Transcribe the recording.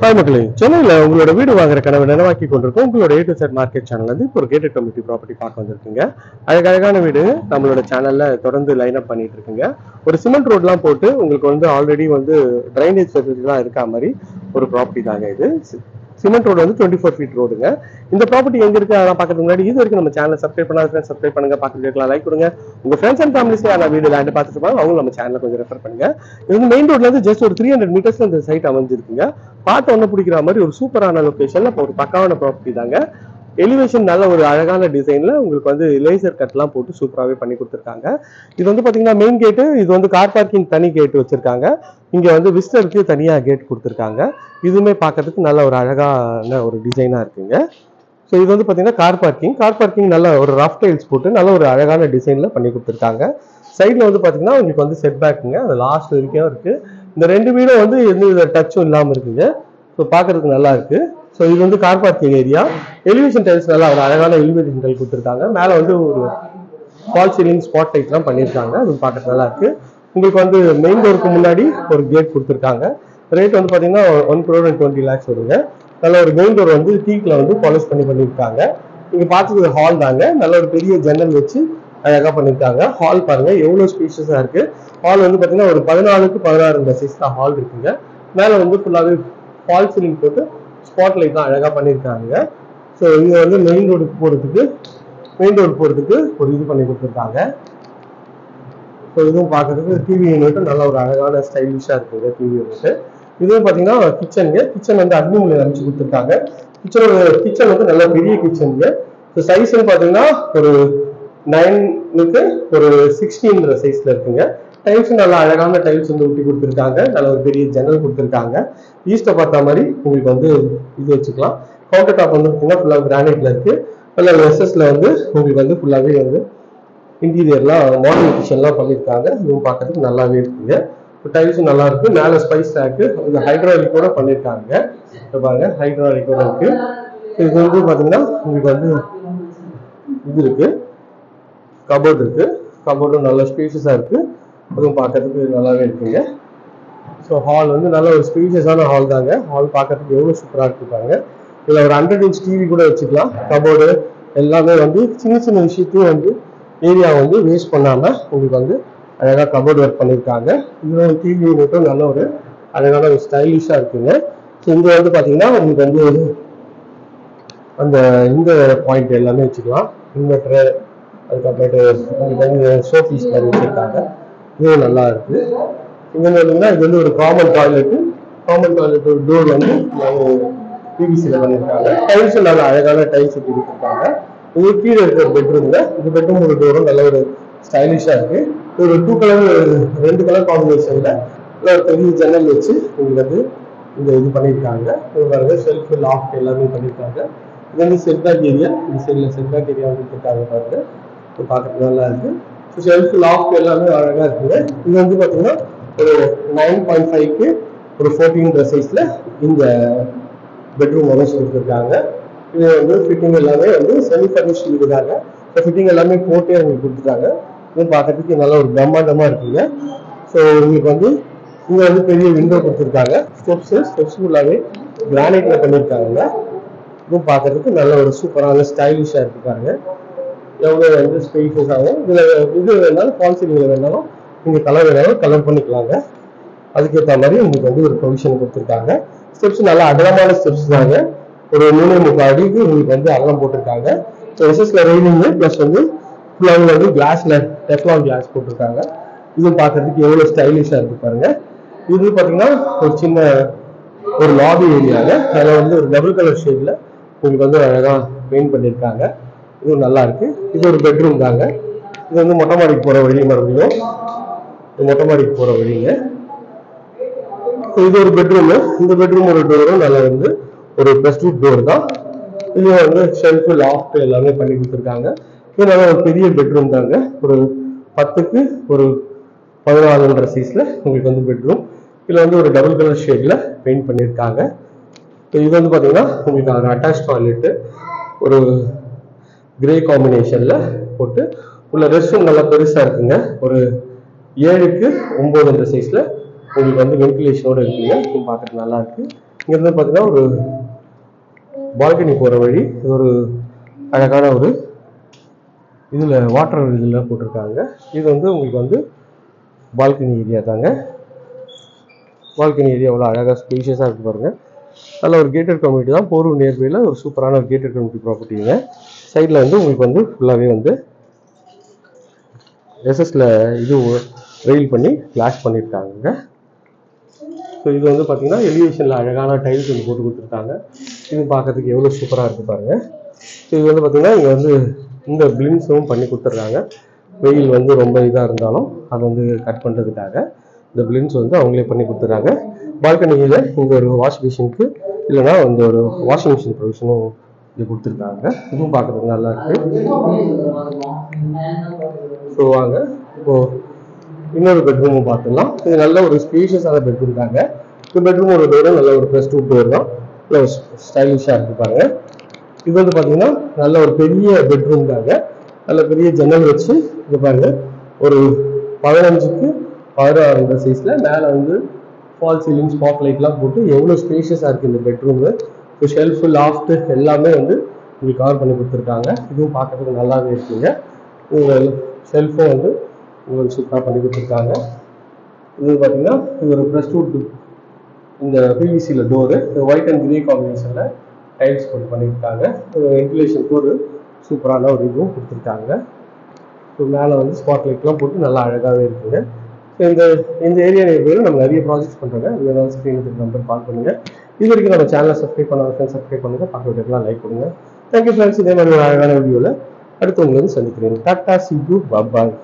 Hi மக்களே, சென்னையில் உங்களோட வீடு வாங்குற கனவை நினைவாக்கி கொண்டிருக்கோம். உங்களோட A to Z market channel வந்து இப்போ ஒரு கேட்டட் கம்யூனிட்டி ப்ராப்பர்ட்டி பார்க்க வந்திருக்கீங்க. அழகான வீடு நம்மளோட சேனல்ல தொடர்ந்து லைன் அப் பண்ணிட்டு இருக்குங்க. ஒரு சிமெண்ட் ரோட்லாம் போட்டு உங்களுக்கு வந்து ஆல்ரெடி வந்து ட்ரைனேஜ் ஃபெசிலிட்டிலாம் இருக்கா மாதிரி ஒரு ப்ராப்பர்ட்டி தாங்க இது. சிமெண்ட் ரோடு வந்து 24 ஃபீட் ரோடுங்க. இந்த ப்ராப்பர்ட்டி எங்க இருக்கு அதெல்லாம் பார்க்கறதுக்கு முன்னாடி இது வரைக்கும் நம்ம சேனலை சப்ஸ்கிரைப் பண்ணாத சப்ஸ்கிரைப் பண்ணுங்க, பார்த்துட்டு இருக்கலாம், லைக் கொடுங்க. உங்க ஃப்ரெண்ட்ஸ் அண்ட் ஃபேமிலிஸே அந்த வீடு லேண்ட் பார்த்துட்டு இருப்பாங்க, அவங்க நம்ம சேனலை கொஞ்சம் ரெஃபர் பண்ணுங்க. இது வந்து மெயின் ரோட்ல இருந்து ஜஸ்ட் ஒரு 300 மீட்டர்ஸ்ல இந்த சைட் அமைஞ்சிருக்குங்க. பார்த்து ஒன்று பிடிக்கிற மாதிரி ஒரு சூப்பரான லொகேஷன்ல இப்போ ஒரு பக்காவான ப்ராப்பர்ட்டி தாங்க. எலிவேஷன் நல்ல ஒரு அழகான டிசைன்ல உங்களுக்கு வந்து லேசர் கட்லாம் போட்டு சூப்பராகவே பண்ணி கொடுத்துருக்காங்க. இது வந்து பாத்தீங்கன்னா மெயின் கேட்டு, இது வந்து கார் பார்க்கிங் தனி கேட் வச்சிருக்காங்க. இங்க வந்து விசிட்டருக்கு தனியா கேட் கொடுத்துருக்காங்க. இதுவுமே பார்க்கறதுக்கு நல்ல ஒரு அழகான ஒரு டிசைனா இருக்குங்க. ஸோ இது வந்து பாத்தீங்கன்னா கார் பார்க்கிங் நல்ல ஒரு ரஃப் டைல்ஸ் போட்டு நல்ல ஒரு அழகான டிசைன்ல பண்ணி கொடுத்துருக்காங்க. சைட்ல வந்து பாத்தீங்கன்னா உங்களுக்கு வந்து செட் பேக்குங்க, அது லாஸ்ட் வரைக்கும் இருக்கு. இந்த ரெண்டு வீடும் வந்து எந்த டச்சும் இல்லாம இருக்குங்க. ஸோ பார்க்கறதுக்கு நல்லா இருக்கு. ஸோ இது வந்து car parking area. Elevation tiles நல்லா ஒரு அழகான எலிவேஷன் டைல் கொடுத்துருக்காங்க. மேலே வந்து ஒரு ஃபால் சீலிங் ஸ்பாட் டைப்லாம் பண்ணியிருக்காங்க. அது பார்க்கறதுக்கு நல்லா இருக்கு. உங்களுக்கு வந்து மெயின் டோருக்கு முன்னாடி ஒரு கேட் கொடுத்துருக்காங்க. ரேட் வந்து பார்த்தீங்கன்னா 1,20,00,000 வருங்க. நல்ல ஒரு மெயின் டோர் வந்து டீக்ல வந்து பாலிஷ் பண்ணியிருக்காங்க. நீங்க பார்த்துக்கிறது ஹால் தாங்க. நல்ல ஒரு பெரிய ஜன்னல் வச்சு அழகாக பண்ணியிருக்காங்க. ஹால் பாருங்க எவ்வளோ ஸ்பேஷியஸாக இருக்கு. ஹால் வந்து பார்த்தீங்கன்னா ஒரு 14க்கு 16 சைஸ் தான் ஹால் இருக்குங்க. மேலே வந்து ஃபுல்லாகவே ஃபால் சீலிங் போட்டு ஸ்பாட் லைட் தான் அழகாக பண்ணியிருக்காங்க. ஸோ இங்கே வந்து மெயின் ரோடு போகிறதுக்கு ஒரு இது பண்ணி கொடுத்துருக்காங்க. ஸோ இதுவும் பார்க்கறதுக்கு டிவி யூனிட் நல்ல ஒரு அழகான ஸ்டைலிஷாக இருக்குங்க டிவி யூனிட். இதுவும் பார்த்தீங்கன்னா கிச்சன் வந்து அக்னிமூலையில் அமைச்சு கொடுத்துருக்காங்க. கிச்சன் வந்து நல்ல பெரிய கிச்சனுங்க. ஸோ சைஸ்ன்னு பார்த்தீங்கன்னா ஒரு 9க்கு ஒரு 16 சைஸ்ல இருக்குங்க. டைல்ஸ் நல்ல அழகான டைல்ஸ் வந்து ஊட்டி கொடுத்துருக்காங்க. நல்ல ஒரு பெரிய ஜன்னல் கொடுத்துருக்காங்க. ஈஸ்ட்டை பார்த்த மாதிரி உங்களுக்கு வந்து இது வச்சுக்கலாம். கவுண்டர் டாப் வந்து பார்த்தீங்கன்னா ஃபுல்லாக கிரானைட்ல இருக்கு. நல்ல எஸ்எஸ்ல வந்து உங்களுக்கு வந்து ஃபுல்லாகவே வந்து இன்டீரியர்லாம் மாடர்ன் கிச்சன்லாம் பண்ணியிருக்காங்க. இதுவும் பார்க்கறதுக்கு நல்லாவே இருக்குங்க. டைல்ஸும் நல்லா இருக்கு. மேலே ஸ்பைஸ் ரேக்கு இந்த ஹைட்ராலிக்கோட பண்ணியிருக்காங்க. பாருங்க ஹைட்ராலிக்கோட இருக்கு. இது வந்து பார்த்தீங்கன்னா உங்களுக்கு வந்து இது இருக்கு, கபோர்டு இருக்கு. கபோர்டும் நல்ல ஸ்பேஷஸாக இருக்கு. அதுவும் பார்க்கறதுக்கு நல்லாவே இருக்குங்க. ஸோ ஹால் வந்து நல்ல ஒரு ஸ்பேஷியஸான ஹால் தாங்க. ஹால் பார்க்கறதுக்கு எவ்வளோ சூப்பராக இருக்கு பாருங்க. இதில் ஒரு 100 இன்ச் டிவி கூட வச்சுக்கலாம். கபோர்டு எல்லாமே வந்து சின்ன விஷயத்தையும் வந்து ஏரியா வந்து வேஸ்ட் பண்ணாமல் உங்களுக்கு வந்து அழகாக கபோர்டு ஒர்க் பண்ணியிருக்காங்க. இன்னொரு டிவி மட்டும் நல்ல ஒரு அழகான ஒரு ஸ்டைலிஷாக இருக்குங்க. ஸோ இங்கே வந்து பார்த்தீங்கன்னா உங்களுக்கு வந்து அந்த இந்த பாயிண்ட் எல்லாமே வச்சுக்கலாம். இன்வெர்டரு, அதுக்கப்புறமேட்டு உங்களுக்கு வந்து ஷோபீஸ் மாதிரி வச்சுருக்காங்க. இதுவும் நல்லா இருக்கு. இங்க பார்த்தீங்கன்னா இது வந்து ஒரு காமன் டாய்லெட் ஒரு டோர் வந்து பிவிசியில் பண்ணியிருக்காங்க. டைல்ஸும் நல்ல அழகான டைல்ஸ் வச்சு கொடுத்துருக்காங்க. இது கீழே இருக்கிற பெட்ரூம்ல இந்த பெட்ரூம் ஒரு டோரும் நல்ல ஒரு ஸ்டைலிஷா இருக்கு. ஒரு 2 கலர் காம்பினேஷன்ல நல்ல ஒரு பெரிய ஜன்னல் வச்சு உங்களுக்கு வந்து இந்த இது பண்ணியிருக்காங்க. பாருங்க ஷெல்ஃப் லாஃப்ட் எல்லாமே பண்ணியிருக்காங்க. இது வந்து செட்பேக் ஏரியா. இந்த சைடில் செட்பேக் ஏரியா கொடுத்துருக்காங்க பாருங்க. பார்க்கறதுக்கு நல்லா இருக்கு. ஷெல்ஃப் லாஃப்ட் எல்லாமே அழகா இருக்குங்க. இது வந்து பார்த்தீங்கன்னா ஒரு 9.5க்கு ஒரு 14 சைஸ்ல இந்த பெட்ரூம் அமைச்சு கொடுத்துருக்காங்க. இது வந்து ஃபிட்டிங் எல்லாமே வந்து செமி ஃபர்னிஷ் இருக்காங்க. ஃபிட்டிங் எல்லாமே போட்டே உங்களுக்கு கொடுத்துருக்காங்க. இது பார்க்கறதுக்கு நல்ல ஒரு பிரம்மாண்டமா இருக்குங்க. ஸோ உங்களுக்கு வந்து இங்க வந்து பெரிய விண்டோ கொடுத்துருக்காங்க. ஸ்டெப்ஸ் ஃபுல்லாவே கிரானைட்ல பண்ணியிருக்காங்க. இதுவும் பார்க்கறதுக்கு நல்ல ஒரு சூப்பரான ஸ்டைலிஷா இருக்கு பாருங்க. எவ்வளோ வந்து ஸ்பேஷஸ் ஆகும். இது வேணாலும் ஃபால் சீலிங்ல வேணாலும் நீங்க கலர் வேணாலும் கலர் பண்ணிக்கலாங்க. அதுக்கேற்ற மாதிரி உங்களுக்கு வந்து ஒரு ப்ரொவிஷன் கொடுத்துருக்காங்க. ஸ்டெப்ஸ் நல்லா அகலமான ஸ்டெப்ஸ் தாங்க. ஒரு 3.25 அடிக்கு உங்களுக்கு வந்து அகலம் போட்டிருக்காங்க. ஸோ எஸ்எஸ்ல ரெயிலிங் பிளஸ் வந்து ஃபுல்லாக வந்து கிளாஸ்ல டெஃப்லான் கிளாஸ் போட்டிருக்காங்க. இது பார்க்கறதுக்கு எவ்வளோ ஸ்டைலிஷா இருக்கு பாருங்க. இது பார்த்தீங்கன்னா ஒரு சின்ன ஒரு லாபி ஏரியாங்க. அதில் வந்து ஒரு டபுள் கலர் ஷேட்ல உங்களுக்கு வந்து அழகா பெயிண்ட் பண்ணியிருக்காங்க. இதுவும் நல்லா இருக்கு. இது ஒரு பெட்ரூம் தாங்க. இது வந்து மொட்டை மாடிக்கு போற வழி மறுபடியும் மொட்டை மாடிக்கு போற வழிங்க. இது ஒரு பெட்ரூம். இந்த பெட்ரூம் ஒரு டோரும் நல்லா வந்து ஒரு ப்ளஸ்டூட் டோர் தான். இதுல வந்து ஷெல்ஃப் லாஃப்ட் எல்லாமே பண்ணி கொடுத்துருக்காங்க. இது நல்லா ஒரு பெரிய பெட்ரூம் தாங்க. ஒரு 10க்கு ஒரு 14 சைஸ்ல உங்களுக்கு வந்து பெட்ரூம். இதுல வந்து ஒரு டபுள் கலர் ஷேட்ல பெயிண்ட் பண்ணியிருக்காங்க. இது வந்து பாத்தீங்கன்னா உங்களுக்கு அட்டாச் டாய்லெட் ஒரு கிரே காம்பினேஷன்ல போட்டு உள்ள ரெஸ்ட் ரூம் நல்லா பெருசா இருக்குங்க. ஒரு 7க்கு 9 சைஸ்ல உங்களுக்கு வந்து வென்டிலேஷனோட இருக்குங்க. பார்க்கறதுக்கு நல்லா இருக்கு. இங்கிருந்து பார்த்தீங்கன்னா ஒரு பால்கனி போகிற வழி. இது ஒரு அழகான ஒரு இதில் வாட்டர் இதில் போட்டிருக்காங்க. இது வந்து உங்களுக்கு வந்து பால்கனி ஏரியா தாங்க. பால்கனி ஏரியா எவ்வளோ அழகாக ஸ்பேஷியஸாக இருக்குது பாருங்கள். நல்ல ஒரு கேட்டட் கம்யூனிட்டி தான். போரூர் நியர்பையில் ஒரு சூப்பரான ஒரு கேட்டட் கம்யூனிட்டி ப்ராப்பர்ட்டிங்க. சைடில் வந்து உங்களுக்கு வந்து ஃபுல்லாகவே வந்து எஸ்எஸ்ல இது ரெயில் பண்ணி கிளாஷ் பண்ணியிருக்காங்க. ஸோ இது வந்து பார்த்தீங்கன்னா எலிவேஷனில் அழகான டைல்ஸ் வந்து போட்டு கொடுத்துருக்காங்க. இது பார்க்கறதுக்கு எவ்வளோ சூப்பராக இருக்குது பாருங்கள். ஸோ இது வந்து பார்த்தீங்கன்னா இங்கே வந்து இந்த பிளின்ஸும் பண்ணி கொடுத்துட்றாங்க. வெயில் வந்து ரொம்ப இதாக இருந்தாலும் அதை வந்து கட் பண்ணுறதுக்காக இந்த பிளின்ஸ் வந்து அவங்களே பண்ணி கொடுத்துட்றாங்க. பால்கனியில் இங்கே ஒரு வாஷ் மிஷினுக்கு இல்லைனா வந்து ஒரு வாஷிங் மிஷின் ப்ரொவிஷனும் இது கொடுத்துருக்காங்க. இதுவும் பார்க்குறதுக்கு நல்லா இருக்குது. ஸோ வாங்க இப்போது இன்னொரு பெட்ரூமும் பார்த்துடலாம். இது நல்ல ஒரு ஸ்பேஷியஸான பெட்ரூம் தாங்க. இந்த பெட்ரூம் ஒரு டோரும் நல்ல ஒரு ப்ளஸ் 2 டோர் தான். நல்ல ஒரு ஸ்டைலிஷாக இருக்கு பாருங்க. இது வந்து பார்த்தீங்கன்னா நல்ல ஒரு பெரிய பெட்ரூம் தாங்க. நல்ல பெரிய ஜன்னல் வச்சு இது பாருங்க ஒரு 15க்கு 16 சைஸில் மேலே வந்து ஃபால் சீலிங் ஸ்பாட் லைட்லாம் போட்டு எவ்வளோ ஸ்பேஷியஸாக இருக்குது இந்த பெட்ரூமு. இப்போ ஷெல்ஃபு லாஃப்ட்டு எல்லாமே வந்து உங்களுக்கு கவர் பண்ணி கொடுத்துருக்காங்க. இதுவும் பார்க்கறதுக்கு நல்லாவே இருக்குங்க. உங்கள் ஷெல்ஃபும் வந்து உங்களுக்கு சூப்பராக பண்ணி கொடுத்துருக்காங்க. இது பார்த்தீங்கன்னா இது ஒரு ப்ளஸ் 2 இந்த பிவிசியில் டோரு ஒயிட் அண்ட் கிரே காம்பினேஷனில் டைல்ஸ் போட்டு பண்ணியிருக்காங்க. வென்டிலேஷனுக்கு ஒரு சூப்பரான ஒரு இதுவும் கொடுத்துருக்காங்க. ஸோ மேலே வந்து ஸ்பாட் லைட்லாம் போட்டு நல்லா அழகாகவே இருக்குங்க. ஸோ இந்த ஏரியா நேர்வையில் நம்ம நிறைய ப்ராஜெக்ட்ஸ் பண்ணுறோங்க. இதனால் ஸ்க்ரீனுக்கு நம்பர் கால் பண்ணுங்கள். இது வரைக்கும் நம்ம சேனலை சப்ஸ்கிரைப் பண்ணாத சப்ஸ்கிரைப் பண்ணுங்கள். பார்க்குறதுக்கெல்லாம் லைக் கொடுங்க. Thank you friends. இதே மாதிரி ஒரு அழகான வீடியோவில் அடுத்து உங்களுக்கு வந்து சந்திக்கிறேன். Tata, C you, bye.